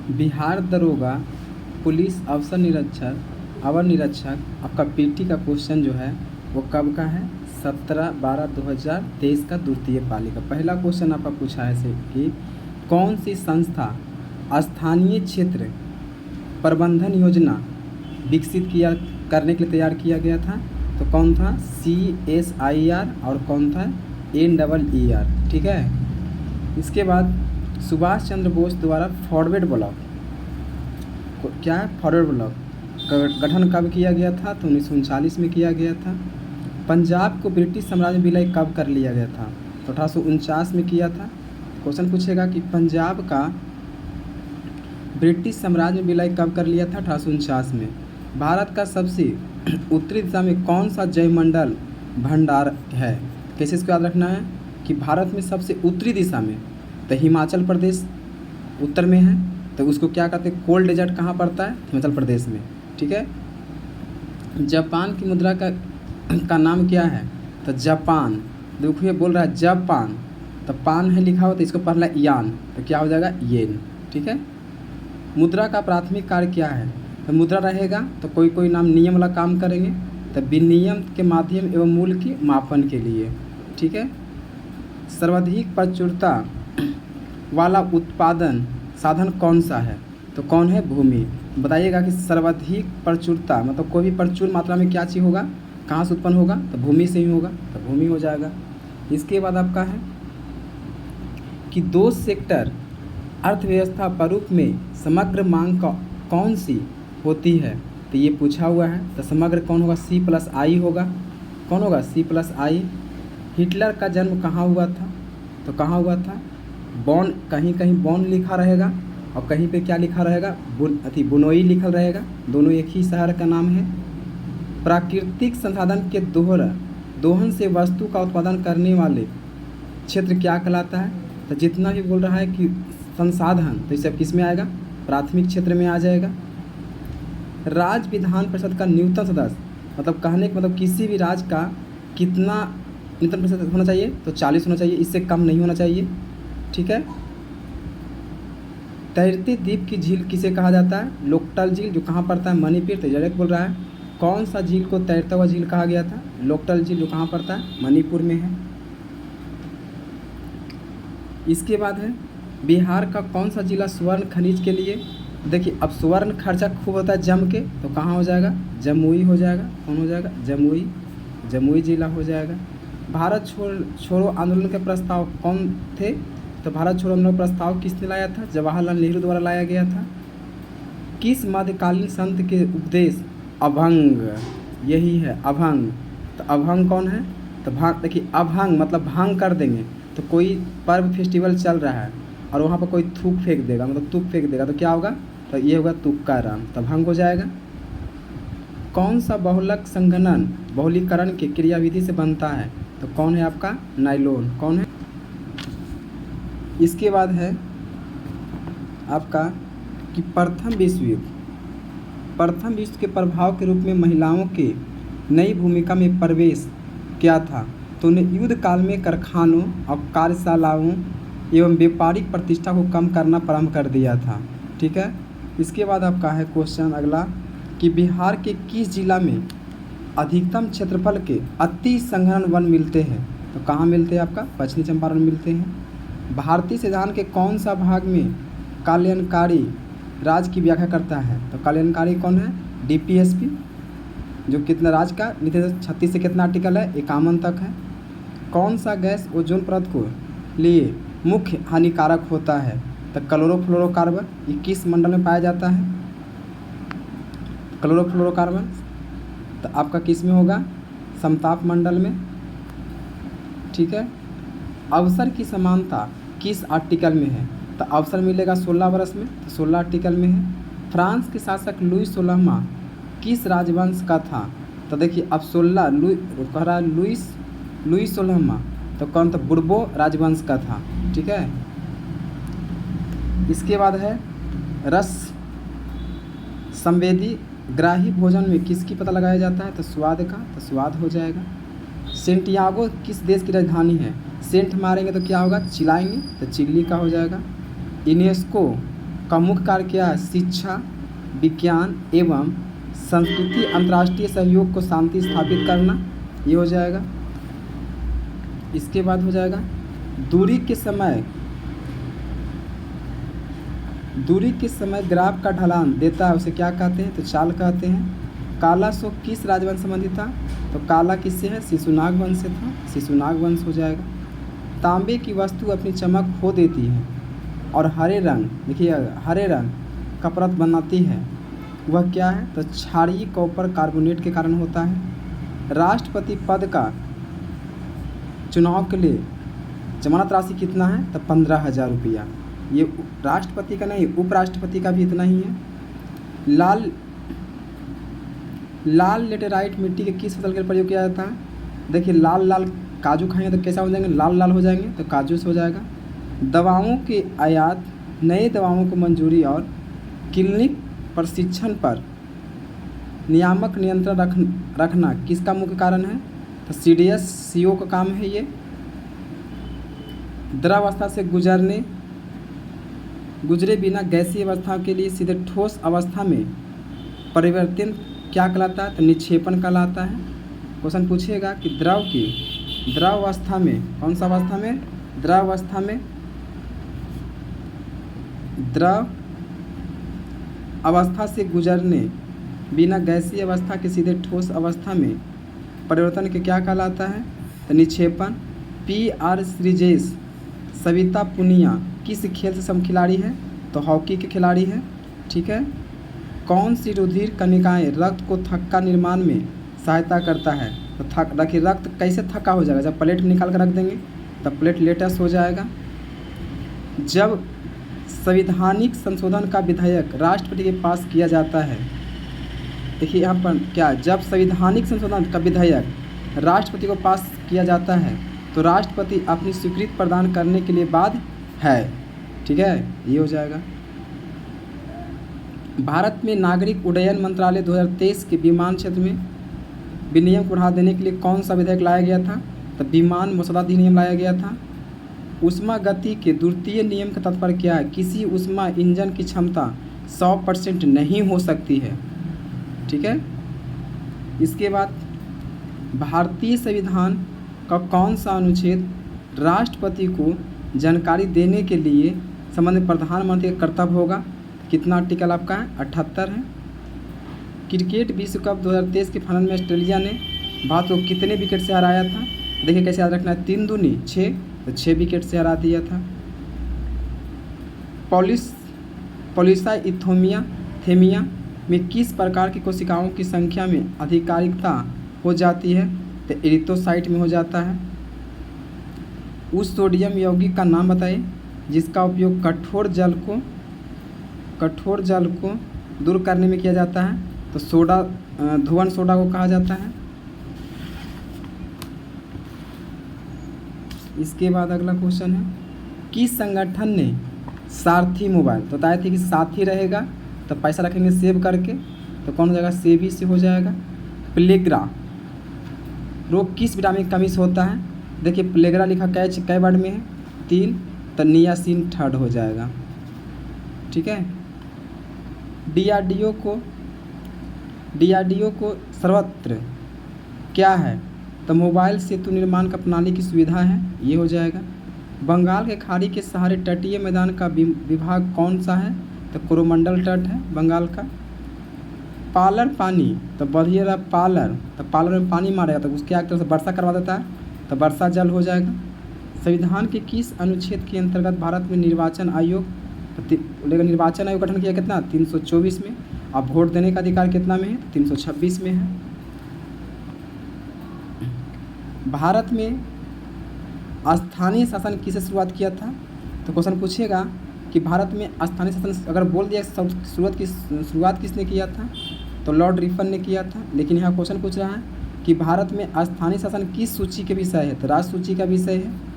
बिहार दरोगा पुलिस अवर निरीक्षक आपका पीटी का क्वेश्चन जो है वो कब का है? 17/12/2023 का द्वितीय पाली का पहला क्वेश्चन आपका पूछा है से कि कौन सी संस्था स्थानीय क्षेत्र प्रबंधन योजना विकसित किया करने के लिए तैयार किया गया था? तो कौन था? CSIR और कौन था? NEER। ठीक है। इसके बाद सुभाष चंद्र बोस द्वारा फॉरवर्ड ब्लॉक क्या है? फॉरवर्ड ब्लॉक गठन कब किया गया था? तो 1939 में किया गया था। पंजाब को ब्रिटिश साम्राज्य में विलय कब कर लिया गया था? तो 1849 में किया था। क्वेश्चन पूछेगा कि पंजाब का ब्रिटिश साम्राज्य में विलय कब कर लिया था? 1849 में। भारत का सबसे उत्तरी दिशा में कौन सा जैवमंडल भंडार है? कैसे इसको याद रखना है कि भारत में सबसे उत्तरी दिशा में तो हिमाचल प्रदेश उत्तर में है, तो उसको क्या कहते हैं? कोल्ड डेजर्ट कहाँ पड़ता है? हिमाचल प्रदेश में। ठीक है। जापान की मुद्रा का नाम क्या है? तो जापान। देखो ये बोल रहा है जापान, तो पान है लिखा हो तो इसको पढ़ना यान, तो क्या हो जाएगा? येन। ठीक है। मुद्रा का प्राथमिक कार्य क्या है? तो मुद्रा रहेगा तो कोई नाम नियम वाला काम करेंगे, तो विनियम के माध्यम एवं मूल्य की मापन के लिए। ठीक है। सर्वाधिक प्रचुरता वाला उत्पादन साधन कौन सा है? तो कौन है? भूमि। बताइएगा कि सर्वाधिक प्रचुरता मतलब कोई भी प्रचुर मात्रा में क्या चीज़ होगा, कहाँ से उत्पन्न होगा? तो भूमि से ही होगा, तो भूमि हो जाएगा। इसके बाद आपका है कि दो सेक्टर अर्थव्यवस्था प्रारूप में समग्र मांग कौन सी होती है? तो ये पूछा हुआ है। तो समग्र कौन होगा? C+I होगा। कौन होगा? C+I। हिटलर का जन्म कहाँ हुआ था? तो कहाँ हुआ था? बॉन, कहीं कहीं बॉन लिखा रहेगा और कहीं पे क्या लिखा रहेगा? बुनोई लिखा रहेगा। दोनों एक ही शहर का नाम है। प्राकृतिक संसाधन के दोहन से वस्तु का उत्पादन करने वाले क्षेत्र क्या कहलाता है? तो जितना भी बोल रहा है कि संसाधन, तो इसे किस में आएगा? प्राथमिक क्षेत्र में आ जाएगा। राज्य विधान परिषद का न्यूनतम सदस्य मतलब कहने का मतलब किसी भी राज्य का कितना न्यूनतम प्रतिशत होना चाहिए? तो 40 होना चाहिए, इससे कम नहीं होना चाहिए। ठीक है। तैरते द्वीप की झील किसे कहा जाता है? लोकटल झील, जो कहाँ पड़ता है? मणिपुर। तो डायरेक्ट बोल रहा है कौन सा झील को तैरता हुआ झील कहा गया था? लोकटल झील, जो कहाँ पड़ता है? मणिपुर में है। इसके बाद है बिहार का कौन सा जिला स्वर्ण खनिज के लिए? देखिए अब स्वर्ण खर्चा खूब होता है जम के, तो कहाँ हो जाएगा? जमुई हो जाएगा। कौन हो जाएगा? जमुई जिला हो जाएगा। भारत छोड़ो आंदोलन के प्रस्ताव कौन थे? तो भारत छोड़ो आंदोलन प्रस्ताव किसने लाया था? जवाहरलाल नेहरू द्वारा लाया गया था। किस मध्यकालीन संत के उपदेश अभंग, यही है अभंग। तो अभंग कौन है? तो देखिए अभंग मतलब भांग कर देंगे, तो कोई पर्व फेस्टिवल चल रहा है और वहाँ पर कोई थूक फेंक देगा मतलब तुक फेंक देगा, तो क्या होगा? तो ये होगा तुक्का राम, तो भंग हो जाएगा। कौन सा बहुलक संघनन बहुलीकरण के क्रियाविधि से बनता है? तो कौन है आपका? नाइलोन। कौन है? इसके बाद है आपका कि प्रथम विश्व के प्रभाव के रूप में महिलाओं के नई भूमिका में प्रवेश क्या था? तो उन्हें युद्ध काल में कारखानों और कार्यशालाओं एवं व्यापारिक प्रतिष्ठा को कम करना प्रारंभ कर दिया था। ठीक है। इसके बाद आपका है क्वेश्चन अगला कि बिहार के किस जिला में अधिकतम क्षेत्रफल के अति संघनन वन मिलते हैं? तो कहाँ मिलते हैं? आपका पश्चिमी चंपारण मिलते हैं। भारतीय संविधान के कौन सा भाग में कल्याणकारी राज्य की व्याख्या करता है? तो कल्याणकारी कौन है? DPSP, जो कितना राज्य का नीति 36 से कितना आर्टिकल है? 51 तक है। कौन सा गैस ओजोन परत को लिए मुख्य हानिकारक होता है? तो क्लोरोफ्लोरोकार्बन। 21 मंडल में पाया जाता है क्लोरोफ्लोरोकार्बन। तो आपका किस में होगा? समताप मंडल में। ठीक है। अवसर की समानता किस आर्टिकल में है? तो अवसर मिलेगा 16 वर्ष में, तो 16 आर्टिकल में है। फ्रांस के शासक लुई 16वां किस राजवंश का था? तो देखिए अब 16 कह रहा है लुई 16वां, तो कौन था? बुर्बो राजवंश का था। ठीक है। इसके बाद है रस संवेदी ग्राही भोजन में किसकी पता लगाया जाता है? तो स्वाद का, तो स्वाद हो जाएगा। सेंटियागो किस देश की राजधानी है? सेंट मारेंगे तो क्या होगा? चिल्लाएंगे, तो चिल्ली का हो जाएगा। यूनेस्को का मुख्य कार्य क्या है? शिक्षा, विज्ञान एवं संस्कृति, अंतर्राष्ट्रीय सहयोग को शांति स्थापित करना, ये हो जाएगा। इसके बाद हो जाएगा दूरी के समय ग्राफ का ढलान देता है, उसे क्या कहते हैं? तो चाल कहते हैं। काला शोक किस राजवंश संबंधी था? तो काला किससे है? शिशुनाग वंश से था, शिशुनाग वंश हो जाएगा। तांबे की वस्तु अपनी चमक खो देती है और हरे रंग, देखिए हरे रंग का परत बनाती है, वह क्या है? तो क्षारीय कॉपर कार्बोनेट के कारण होता है। राष्ट्रपति पद का चुनाव के लिए जमानत राशि कितना है? तो 15,000 रुपया। ये राष्ट्रपति का नहीं, उपराष्ट्रपति का भी इतना ही है। लाल लेटेराइट मिट्टी के किस फसल के लिए प्रयोग किया जाता है? देखिए लाल काजू खाएंगे तो कैसा हो जाएंगे? लाल हो जाएंगे, तो काजू से हो जाएगा। दवाओं के आयात, नए दवाओं को मंजूरी और क्लिनिक प्रशिक्षण पर नियामक नियंत्रण रखना किसका मुख्य कारण है? तो CDSCO का काम है ये। द्रवावस्था से गुजरे बिना गैसीय अवस्था के लिए सीधे ठोस अवस्था में परिवर्तन क्या कहलाता है? तो निक्षेपण कहलाता है। क्वेश्चन पूछेगा कि द्रव अवस्था में, कौन सा अवस्था में? द्रव अवस्था में, द्रव अवस्था से गुजरने बिना गैसीय अवस्था के सीधे ठोस अवस्था में परिवर्तन के क्या कहलाता है? तो निक्षेपण। PR श्रीजेश सविता पुनिया किस खेल से समखिलाड़ी है? तो हॉकी के खिलाड़ी है, ठीक है। कौन सी रुधिर कणिकाएं रक्त को थक्का निर्माण में सहायता करता है? तो देखिए रक्त कैसे थक्का हो जाएगा? जब प्लेट में निकाल कर रख देंगे तब प्लेटलेटस हो जाएगा। जब संवैधानिक संशोधन का विधेयक राष्ट्रपति के पास किया जाता है, देखिए यहाँ पर क्या, जब संवैधानिक संशोधन का विधेयक राष्ट्रपति को पास किया जाता है तो राष्ट्रपति अपनी स्वीकृति प्रदान करने के लिए बाध्य है, ठीक है, ये हो जाएगा। भारत में नागरिक उड्डयन मंत्रालय 2023 के विमान क्षेत्र में विनियम को बढ़ा देने के लिए कौन सा विधेयक लाया गया था? तो विमान मसौदा अधिनियम लाया गया था। ऊष्मा गति के द्वितीय नियम का तात्पर्य क्या है? किसी ऊष्मा इंजन की क्षमता 100% नहीं हो सकती है, ठीक है। इसके बाद भारतीय संविधान का कौन सा अनुच्छेद राष्ट्रपति को जानकारी देने के लिए संबंधित प्रधानमंत्री का कर्तव्य होगा? कितना आर्टिकल आपका है? 78 है। क्रिकेट विश्व कप 2023 के फाइनल में ऑस्ट्रेलिया ने भारत को कितने विकेट से हराया था? देखिए कैसे याद रखना है, 3 दूनी 6, तो 6 विकेट से हरा दिया था। पॉलीसाइथेमिया में किस प्रकार की कोशिकाओं की संख्या में आधिकारिकता हो जाती है? तो एरिथ्रोसाइट में हो जाता है। उस सोडियम यौगिक का नाम बताइए जिसका उपयोग कठोर जल को दूर करने में किया जाता है? तो सोडा, धुआं सोडा को कहा जाता है। इसके बाद अगला क्वेश्चन है, किस संगठन ने सारथी मोबाइल, तो बताए थे कि साथी रहेगा तो पैसा रखेंगे सेव करके, तो कौन हो जाएगा? सेवी से हो जाएगा। प्लेग्रा रोग किस विटामिन की कमी से होता है? देखिए प्लेग्रा लिखा कै वर्ड में है? 3, तो नियासिन थर्ड हो जाएगा, ठीक है। DRDO को सर्वत्र क्या है? तो मोबाइल सेतु निर्माण का प्रणाली की सुविधा है, ये हो जाएगा। बंगाल के खाड़ी के सहारे तटीय मैदान का विभाग कौन सा है? तो कोरोमंडल तट है बंगाल का। पालर पानी, तो बढ़िए रहा पालर, तो पालर में पानी मारेगा तो उसके आगे तरफ से वर्षा करवा देता है, तो वर्षा जल हो जाएगा। संविधान के किस अनुच्छेद के अंतर्गत भारत में निर्वाचन आयोग गठन किया? कितना? 324 में। अब वोट देने का अधिकार कितना में है? 326 में है। भारत में स्थानीय शासन किसे शुरुआत किया था? तो क्वेश्चन पूछेगा कि भारत में स्थानीय शासन अगर बोल दिया शुरुआत किसने किया था? तो लॉर्ड रिपन ने किया था। लेकिन यहाँ क्वेश्चन पूछ रहा है कि भारत में स्थानीय शासन किस सूची के विषय है? तो राष्ट्र सूची का विषय है।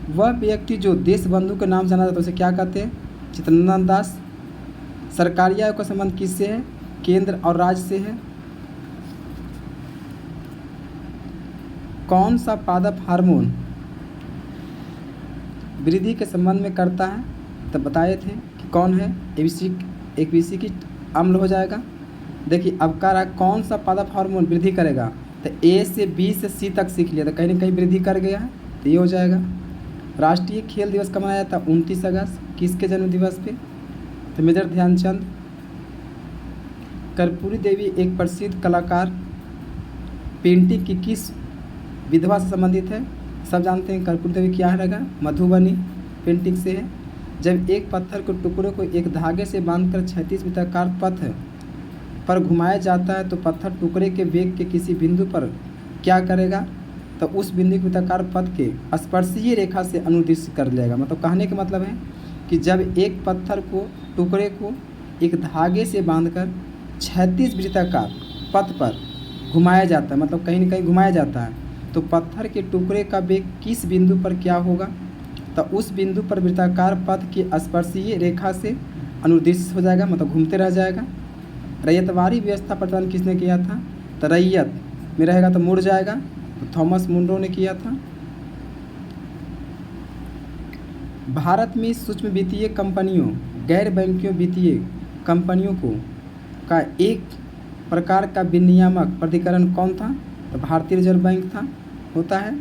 वह व्यक्ति जो देशबंधु के नाम जाना जाता है उसे क्या कहते हैं? चित्तरंजन दास। सरकारी आय का संबंध किससे है? केंद्र और राज्य से है। कौन सा पादप हार्मोन वृद्धि के संबंध में करता है? तो बताए थे कि कौन है? एक विसिकिक अम्ल हो जाएगा। देखिए अब कह रहा है कौन सा पादप हार्मोन वृद्धि करेगा, तो ए से बी से सी तक सीख लिया, तो कहीं ना कहीं वृद्धि कर गया है, तो ये हो जाएगा। राष्ट्रीय खेल दिवस कब मनाया जाता है? 29 अगस्त। किसके जन्म दिवस पे? तो मेजर ध्यानचंद। कर्पूरी देवी एक प्रसिद्ध कलाकार, पेंटिंग की किस विधवा से संबंधित है? सब जानते हैं कर्पूरी देवी क्या रहेगा? मधुबनी पेंटिंग से है। जब एक पत्थर के टुकड़े को एक धागे से बांधकर 36 वृत्ताकार पथ पर घुमाया जाता है तो पत्थर टुकड़े के वेग के किसी बिंदु पर क्या करेगा? तो उस बिंदु के वृत्ताकार पथ के स्पर्शीय रेखा से अनुदिश कर लेगा। मतलब कहने का मतलब है कि जब एक पत्थर को टुकड़े को एक धागे से बांधकर 36 वृत्ताकार पथ पर घुमाया जाता है, मतलब कहीं ना कहीं घुमाया जाता है, तो पत्थर के टुकड़े का वेग किस बिंदु पर क्या होगा? तो उस बिंदु पर वृत्ताकार पथ की स्पर्शीय रेखा से अनुदिश हो जाएगा, मतलब घूमते रह जाएगा। रैयतवाड़ी व्यवस्था प्रदान किसने किया था? तो रैयत में रहेगा तो मुड़ जाएगा, तो थॉमस मुनरो ने किया था। भारत में सूक्ष्म वित्तीय कंपनियों, गैर बैंकिंग वित्तीय कंपनियों को का एक प्रकार का विनियामक प्राधिकरण कौन था? तो भारतीय रिजर्व बैंक था, होता है।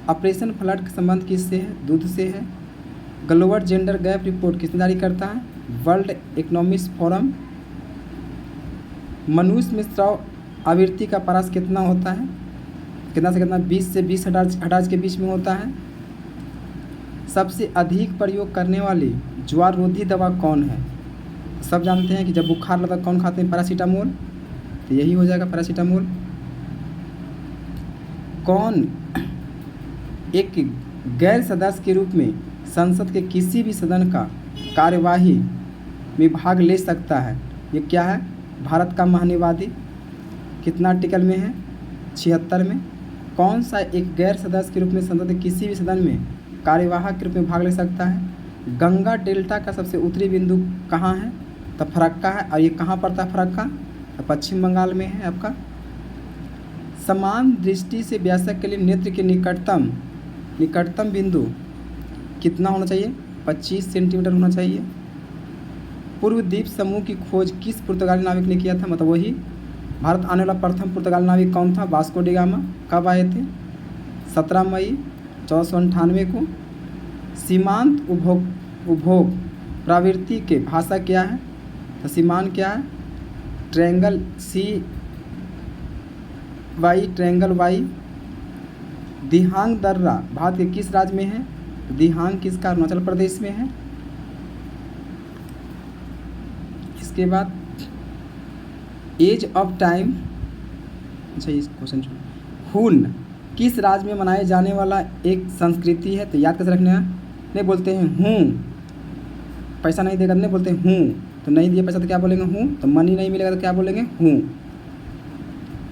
ऑपरेशन फ्लड का संबंध किससे है? दूध से है। ग्लोबल जेंडर गैप रिपोर्ट किसने जारी करता है? World economic forum. मनुष्य में स्राव आवृत्ति का परास कितना होता है? कितना से कितना? 20 से 20 हर्ट्ज के बीच में होता है। सबसे अधिक प्रयोग करने वाली ज्वार रोधी दवा कौन है? सब जानते हैं कि जब बुखार लगता कौन खाते हैं? पैरासीटामोल, तो यही हो जाएगा पैरासीटामोल। कौन एक गैर सदस्य के रूप में संसद के किसी भी सदन का कार्यवाही में भाग ले सकता है? ये क्या है? भारत का महान्यायवादी। कितना आर्टिकल में है? 76 में। कौन सा एक गैर सदस्य के रूप में संसद के किसी भी सदन में कार्यवाहक के रूप में भाग ले सकता है? गंगा डेल्टा का सबसे उत्तरी बिंदु कहाँ है? तो फरक्का है। और ये कहाँ पड़ता है फरक्का? तो पश्चिम बंगाल में है आपका। समान दृष्टि से वयस्क के लिए नेत्र के निकटतम बिंदु कितना होना चाहिए? 25 सेंटीमीटर होना चाहिए। पूर्व द्वीप समूह की खोज किस पुर्तगाली नाविक ने किया था? मतलब वही भारत आने वाला प्रथम पुर्तगाली नाविक कौन था? Vasco D gamma. कब आए थे? 17 मई 1498 को। सीमांत उपभोग प्रवृत्ति के भाषा क्या है? तो सीमांत क्या है? Triangle triangle Y. दिहांग दर्रा भारत के किस राज्य में है? दिहांग किसका? अरुणाचल प्रदेश में है। इसके बाद एज ऑफ टाइम, अच्छा इस क्वेश्चन हून किस राज्य में मनाए जाने वाला एक संस्कृति है? तो याद कैसे रखना है? नहीं बोलते हैं हूँ, पैसा नहीं देगा नहीं बोलते हूँ, तो नहीं दिया पैसा तो क्या बोलेंगे? हूँ। तो मनी नहीं मिलेगा तो क्या बोलेंगे? हूँ।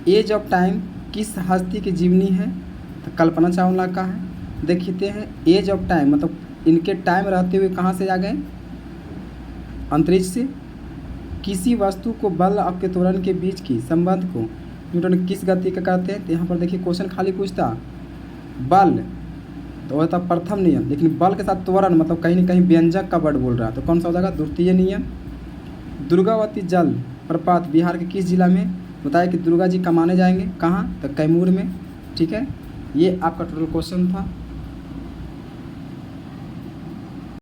एज ऑफ टाइम किस हस्ती की जीवनी है? तो कल्पना चावला का है। देखते हैं एज ऑफ टाइम मतलब इनके टाइम रहते हुए कहाँ से आ गए? अंतरिक्ष से। किसी वस्तु को बल और के त्वरण के बीच की संबंध को न्यूटन किस गति का कहते हैं? तो यहाँ पर देखिए क्वेश्चन खाली पूछता बल तो होता प्रथम नियम, लेकिन बल के साथ त्वरण मतलब कहीं ना कहीं व्यंजक का वर्ड बोल रहा है, तो कौन सा हो जाएगा? द्वितीय नियम। दुर्गावती जल प्रपात बिहार के किस जिला में? बताया कि दुर्गा जी कमाने जाएंगे कहाँ? तो कैमूर में। ठीक है, ये आपका टोटल क्वेश्चन था।